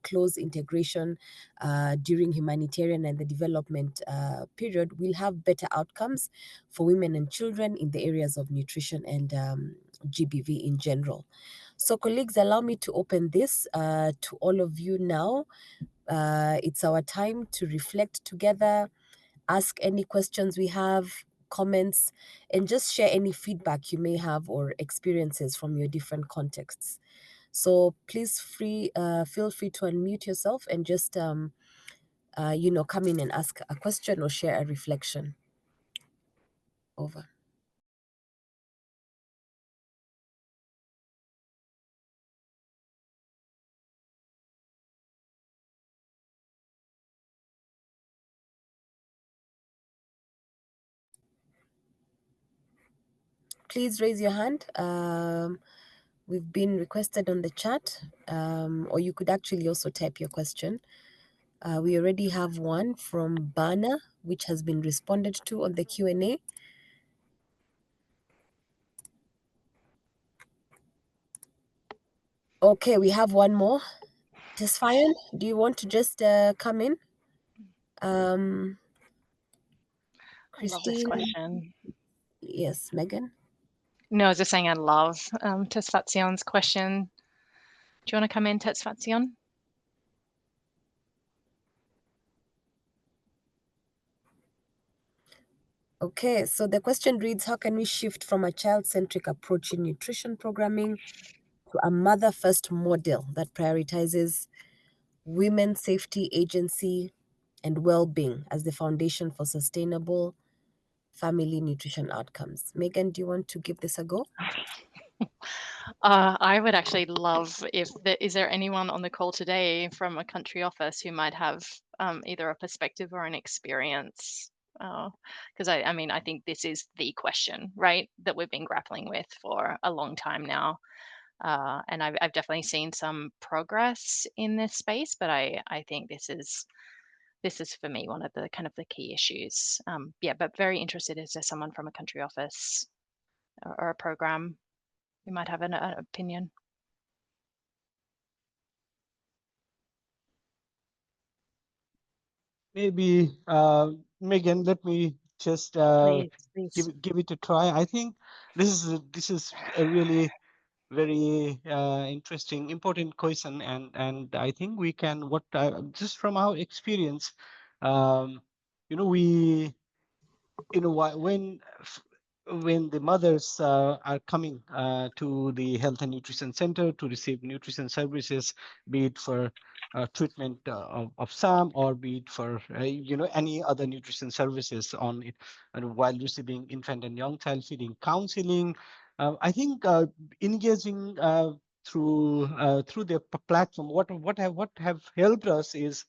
close integration during humanitarian and the development period, we'll have better outcomes for women and children in the areas of nutrition and GBV in general. So colleagues, allow me to open this to all of you now. It's our time to reflect together, ask any questions we have, comments, and just share any feedback you may have or experiences from your different contexts. So please feel free to unmute yourself and just come in and ask a question or share a reflection. Over. Please raise your hand. We've been requested on the chat, or you could actually also type your question. We already have one from Bana, which has been responded to on the Q&A. Okay, we have one more. 𝗚𝘂𝘁𝗶𝗴𝘁𝗂, do you want to just come in? I love this Christine? question. Yes, Megan? No, I was just saying I love 𝗤𝘂𝘁𝗂𝘂𝑚's question. Do you want to come in, 𝗤𝘂𝘁𝗂𝘂𝘂? Okay, so the question reads, how can we shift from a child-centric approach in nutrition programming to a mother-first model that prioritizes women's safety, agency, and well-being as the foundation for sustainable family nutrition outcomes? Megan, do you want to give this a go? I would actually love if is there anyone on the call today from a country office who might have either a perspective or an experience? Because I mean, I think this is the question, right, that we've been grappling with for a long time now. And I've definitely seen some progress in this space, but I think this is for me one of the kind of the key issues. Yeah, but very interested, is there someone from a country office or a program who might have an opinion? Maybe Megan, let me just Please. give it a try. I think this is a really very interesting, important question, and I think we can just from our experience, we when the mothers are coming to the health and nutrition center to receive nutrition services, be it for treatment of SAM or be it for any other nutrition services on it, and while receiving infant and young child feeding counseling, I think engaging through the platform, what have helped us is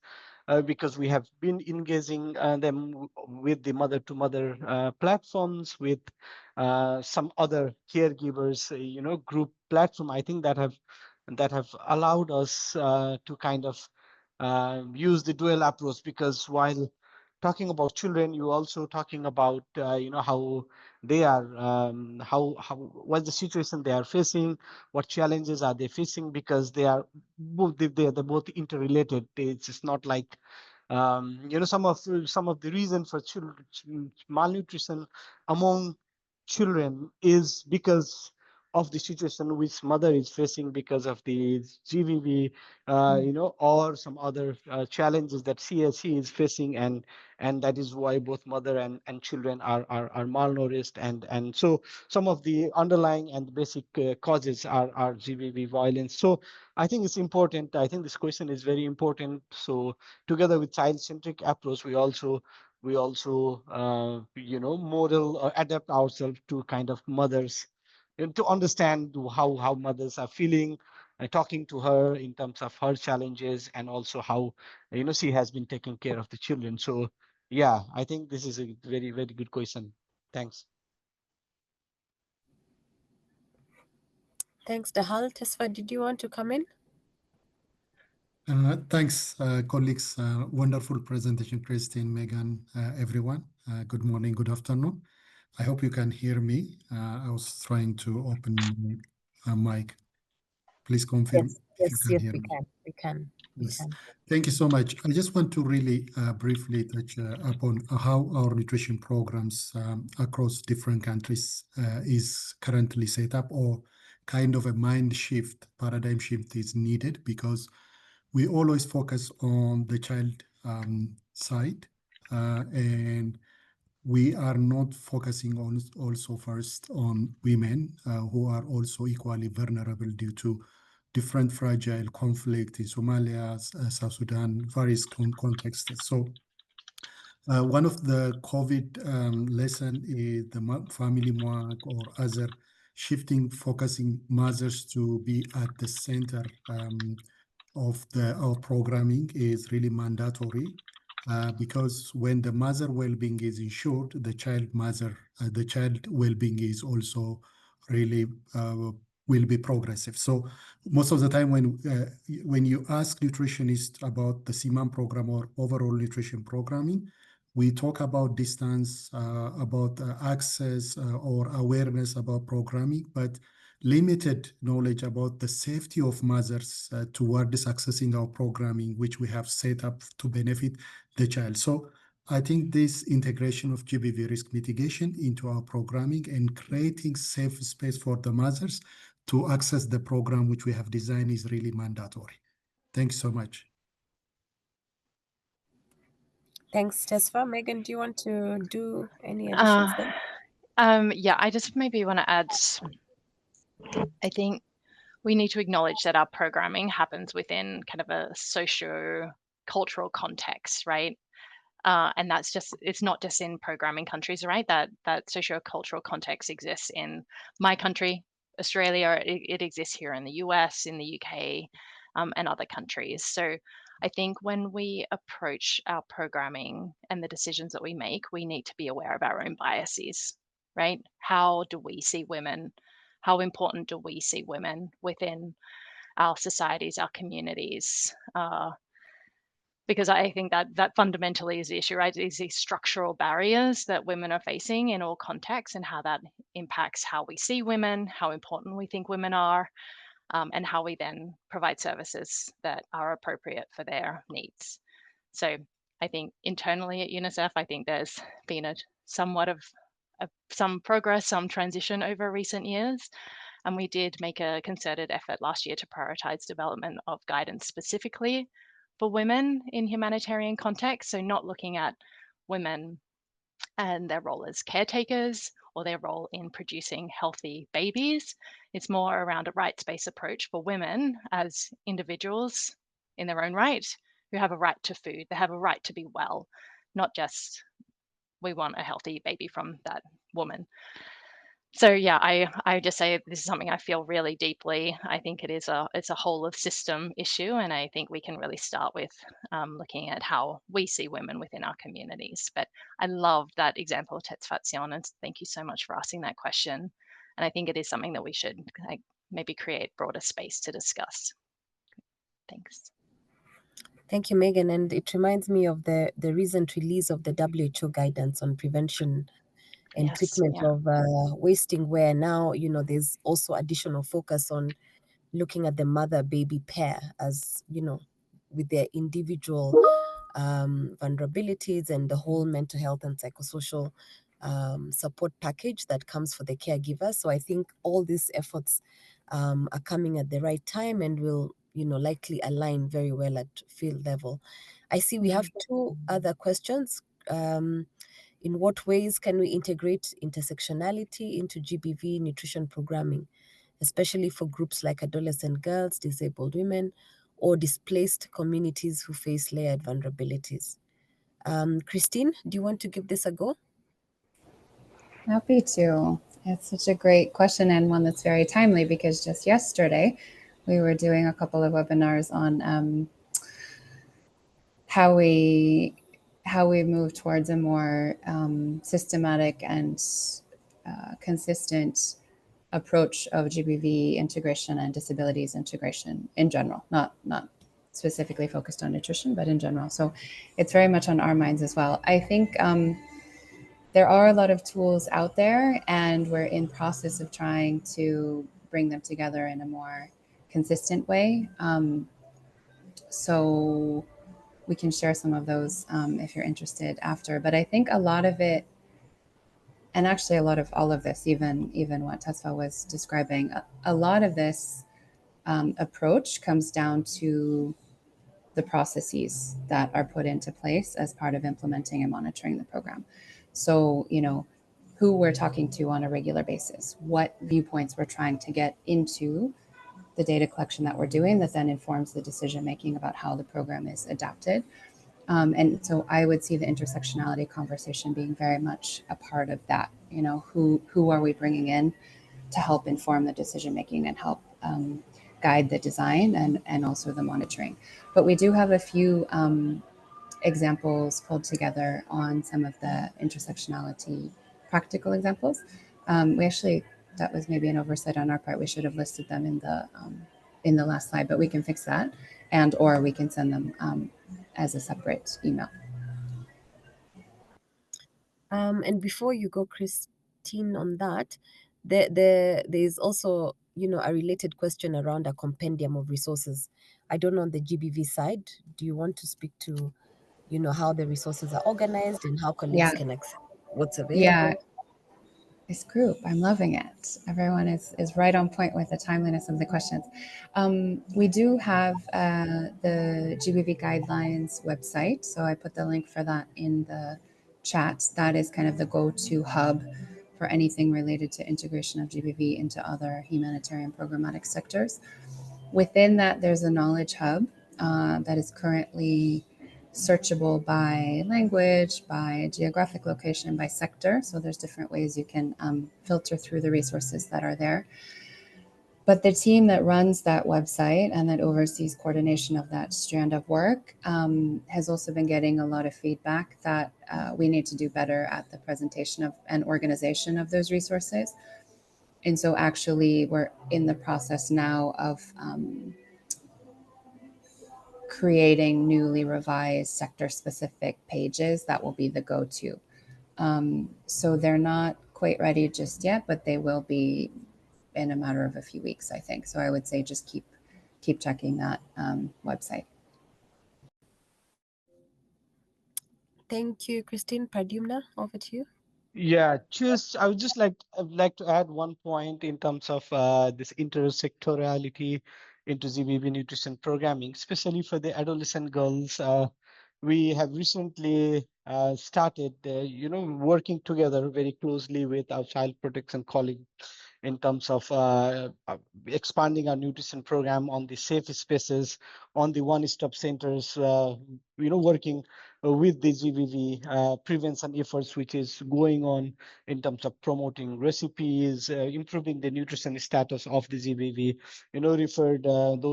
because we have been engaging them with the mother-to-mother platforms, with some other caregivers, group platform. I think that have allowed us to kind of use the dual approach, because while talking about children, you also talking about how they are, what's the situation they are facing, what challenges are they facing, because they are they're both interrelated. It's just not like some of the reason for malnutrition among children is because of the situation which mother is facing because of the GBV, or some other challenges that she is facing, and that is why both mother and children are malnourished, and so some of the underlying and basic causes are GBV violence. So I think it's important. I think this question is very important. So together with child-centric approach, we also model or adapt ourselves to kind of mothers, and to understand how mothers are feeling, talking to her in terms of her challenges, and also how she has been taking care of the children. So yeah, I think this is a very, very good question. Thanks. Thanks, 𝗤𝘂𝘁𝗂𝘂𝗂. 𝗤𝘂𝘁𝗶𝗴𝘁, did you want to come in? Thanks, colleagues. Wonderful presentation, Christine, Megan, everyone. Good morning, good afternoon. I hope you can hear me. I was trying to open my mic. Please confirm if you can hear me. We can. Yes. Thank you so much. I just want to really briefly touch upon how our nutrition programs across different countries is currently set up, or kind of a mind shift, paradigm shift is needed, because we always focus on the child side, And we are not focusing on also first on women who are also equally vulnerable due to different fragile conflict in Somalia, South Sudan, various contexts. So one of the COVID lesson is the family mark or other shifting, focusing mothers to be at the center of our programming is really mandatory. Because when the mother well-being is ensured, the child well-being is also really will be progressive. So most of the time when you ask nutritionists about the CMAM program or overall nutrition programming, we talk about distance, about access or awareness about programming, but limited knowledge about the safety of mothers towards accessing our programming, which we have set up to benefit the child. So I think this integration of GBV risk mitigation into our programming and creating safe space for the mothers to access the program which we have designed is really mandatory. Thanks so much. Thanks, Tesfa. Megan, do you want to do any additions there? Yeah, I just maybe want to add, I think we need to acknowledge that our programming happens within kind of a socio-cultural context, right? And that's just, it's not just in programming countries, right? That socio-cultural context exists in my country, Australia, it exists here in the US, in the UK, and other countries. So I think when we approach our programming and the decisions that we make, we need to be aware of our own biases, right? How do we see women? How important do we see women within our societies, our communities? Because I think that fundamentally is the issue, right? Is these structural barriers that women are facing in all contexts and how that impacts how we see women, how important we think women are, and how we then provide services that are appropriate for their needs. So I think internally at UNICEF, I think there's been somewhat of some progress, some transition over recent years. And we did make a concerted effort last year to prioritize development of guidance specifically for women in humanitarian contexts. So not looking at women and their role as caretakers or their role in producing healthy babies. It's more around a rights-based approach for women as individuals in their own right who have a right to food. They have a right to be well, not just we want a healthy baby from that woman. So yeah, I just say this is something I feel really deeply. I think it's a whole of system issue, and I think we can really start with looking at how we see women within our communities. But I love that example of 𝗤𝗏𝘁𝗏𝗂, and thank you so much for asking that question. And I think it is something that we should maybe create broader space to discuss. Thanks. Thank you, Megan. And it reminds me of the recent release of the WHO guidance on prevention and treatment of wasting, where now, there's also additional focus on looking at the mother-baby pair as, with their individual vulnerabilities and the whole mental health and psychosocial support package that comes for the caregiver. So I think all these efforts are coming at the right time and will, likely align very well at field level. I see we have two other questions. In what ways can we integrate intersectionality into GBV nutrition programming, especially for groups like adolescent girls, disabled women, or displaced communities who face layered vulnerabilities? Christine, do you want to give this a go? Happy to. It's such a great question and one that's very timely because just yesterday we were doing a couple of webinars on how we move towards a more systematic and consistent approach of GBV integration and disabilities integration in general, not specifically focused on nutrition, but in general. So it's very much on our minds as well. I think there are a lot of tools out there, and we're in process of trying to bring them together in a more consistent way. So we can share some of those if you're interested after. But I think a lot of it, and actually a lot of all of this, even what 𝗤𝗏𝘁𝗏𝘂 was describing, a lot of this approach comes down to the processes that are put into place as part of implementing and monitoring the program. So, you know, who we're talking to on a regular basis, what viewpoints we're trying to get into the data collection that we're doing that then informs the decision making about how the program is adapted. And so I would see the intersectionality conversation being very much a part of that. You know, who are we bringing in to help inform the decision making and help guide the design and also the monitoring. But we do have a few examples pulled together on some of the intersectionality practical examples. We actually, that was maybe an oversight on our part. We should have listed them in the last slide, but we can fix that, and or we can send them as a separate email. And before you go, Christine, on that, there is also, you know, a related question around a compendium of resources. I don't know on the GBV side, do you want to speak to, you know, how the resources are organized and how colleagues can access what's available? Yeah, this group, I'm loving it. Everyone is right on point with the timeliness of the questions. We do have the GBV guidelines website, so I put the link for that in the chat. That is kind of the go-to hub for anything related to integration of GBV into other humanitarian programmatic sectors. Within that, there's a knowledge hub that is currently searchable by language, by geographic location, by sector. So there's different ways you can filter through the resources that are there. But the team that runs that website and that oversees coordination of that strand of work has also been getting a lot of feedback that we need to do better at the presentation of and organization of those resources. And so actually we're in the process now of creating newly revised sector-specific pages that will be the go-to. So they're not quite ready just yet, but they will be in a matter of a few weeks, I think. So I would say just keep checking that website. Thank you, Christine. Pradyumna, over to you. Yeah, I would just like to add one point in terms of this intersectoriality into GBV nutrition programming, especially for the adolescent girls. We have recently started, working together very closely with our child protection colleague in terms of expanding our nutrition program on the safe spaces, on the one-stop centers, working with the GBV prevention efforts, which is going on in terms of promoting recipes, improving the nutrition status of the GBV, referred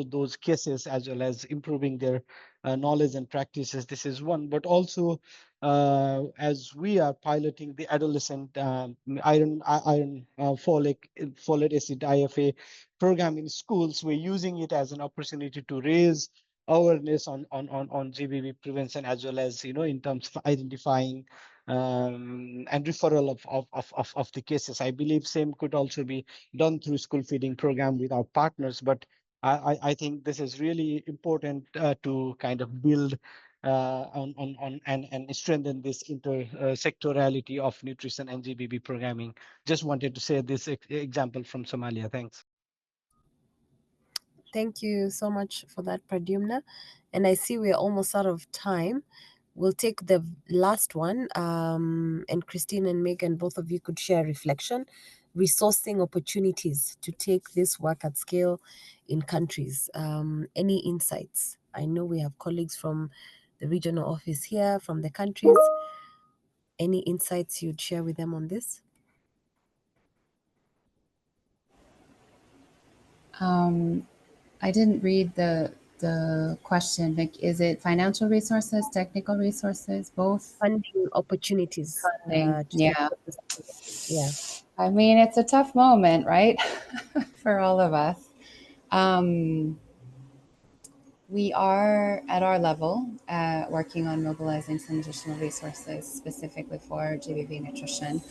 those cases, as well as improving their knowledge and practices. This is one, but also as we are piloting the adolescent iron folate acid IFA program in schools, we're using it as an opportunity to raise awareness on GBV prevention, as well as in terms of identifying and referral of the cases. I believe same could also be done through school feeding program with our partners, but I think this is really important to kind of build on and strengthen this intersectoriality of nutrition and GBV programming. Just wanted to say this example from Somalia. Thanks. Thank you so much for that, Pradyumna. And I see we're almost out of time. We'll take the last one. And Christine and Megan, both of you could share reflection, resourcing opportunities to take this work at scale in countries. Any insights? I know we have colleagues from the regional office here, from the countries. Any insights you'd share with them on this? I didn't read the question. Like, is it financial resources, technical resources, both? Funding opportunities. Funding. Yeah. Yeah. I mean, it's a tough moment, right? For all of us. We are at our level working on mobilizing some additional resources specifically for GBV nutrition.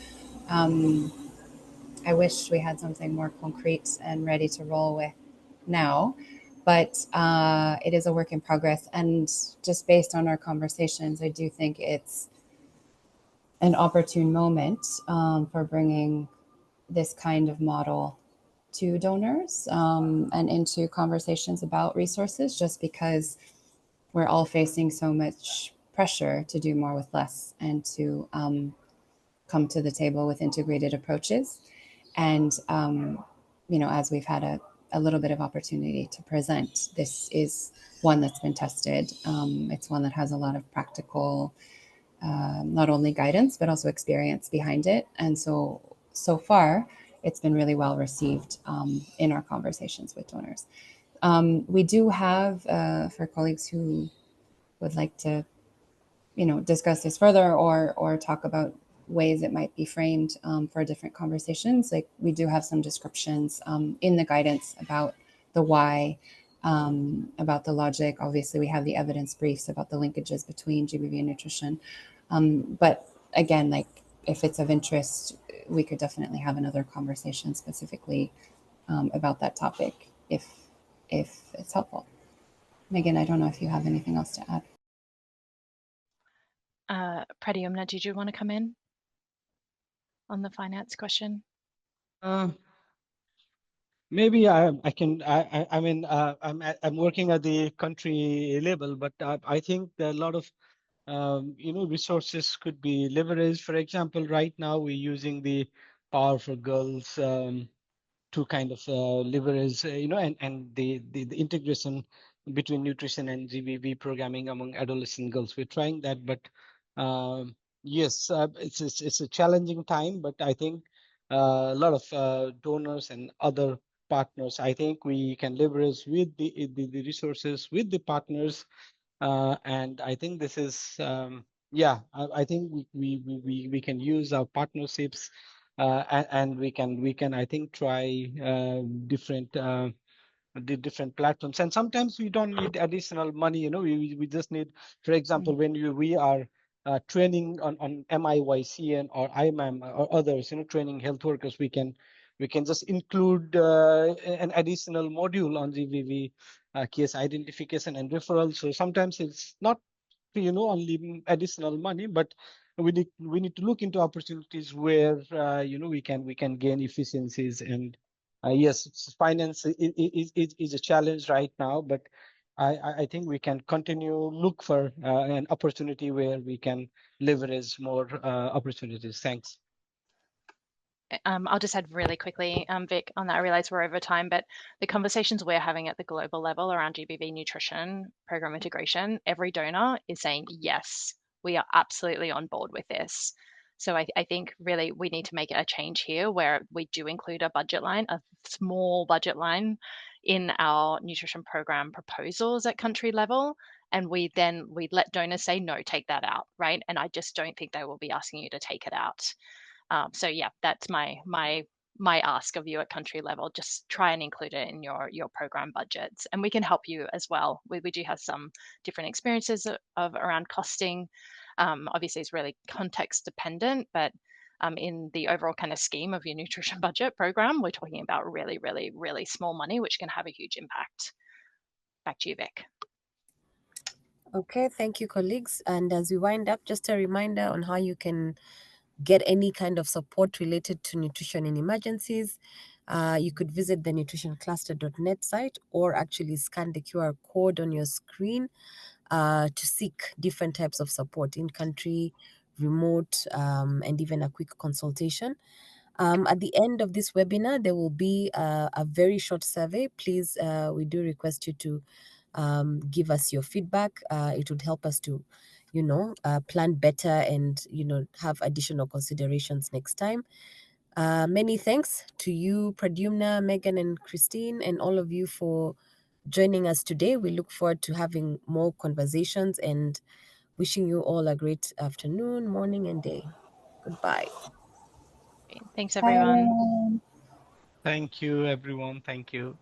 I wish we had something more concrete and ready to roll with now, but it is a work in progress. And just based on our conversations, I do think it's an opportune moment for bringing this kind of model to donors and into conversations about resources, just because we're all facing so much pressure to do more with less and to come to the table with integrated approaches. And, you know, as we've had a little bit of opportunity to present, this is one that's been tested. It's one that has a lot of practical, not only guidance, but also experience behind it. And so far, it's been really well received in our conversations with donors. We do have, for colleagues who would like to, you know, discuss this further or talk about ways it might be framed for different conversations, like we do have some descriptions in the guidance about the why, about the logic. Obviously, we have the evidence briefs about the linkages between GBV and nutrition. But again, like if it's of interest, we could definitely have another conversation specifically about that topic if it's helpful. Megan, I don't know if you have anything else to add. Pradyumna, did you want to come in on the finance question? Maybe I can. I mean, I'm working at the country level, but I think there are a lot of you know, resources could be leveraged. For example, right now we're using the Power for Girls to kind of leverage, you know, and the integration between nutrition and GBV programming among adolescent girls. We're trying that, but yes, it's a challenging time. But I think a lot of donors and other partners, I think we can leverage with the resources with the partners, and I think this is yeah. I think we can use our partnerships. And we can I think try different the different platforms, and sometimes we don't need additional money, you know, we just need, for example, when we are training on MIYCN or IMAM or others, you know, training health workers, we can just include an additional module on GBV case identification and referral. So sometimes it's not, you know, only additional money, but we need to look into opportunities where you know, we can gain efficiencies. And yes, finance is a challenge right now, but I think we can continue look for an opportunity where we can leverage more opportunities. Thanks. I'll just add really quickly, Vic, on that. I realize we're over time, but the conversations we're having at the global level around GBV nutrition program integration, every donor is saying, yes, we are absolutely on board with this. So I think really we need to make a change here where we do include a budget line, a small budget line in our nutrition program proposals at country level. And we let donors say, no, take that out, right? And I just don't think they will be asking you to take it out. So yeah, that's my ask of you at country level. Just try and include it in your program budgets, and we can help you as well. We do have some different experiences of around costing. Obviously, it's really context dependent, but in the overall kind of scheme of your nutrition budget program, we're talking about really, really, really small money, which can have a huge impact. Back to you, Vic. Okay, thank you, colleagues. And as we wind up, just a reminder on how you can get any kind of support related to nutrition in emergencies. You could visit the nutritioncluster.net site or actually scan the QR code on your screen to seek different types of support in country, remote, and even a quick consultation. At the end of this webinar, there will be a very short survey. Please, we do request you to give us your feedback. It would help us to, you know, plan better and, you know, have additional considerations next time. Many thanks to you, Pradyumna, Megan, and Christine, and all of you for joining us today. We look forward to having more conversations and wishing you all a great afternoon, morning, and day. Goodbye. Thanks, everyone. Bye. Thank you, everyone. Thank you.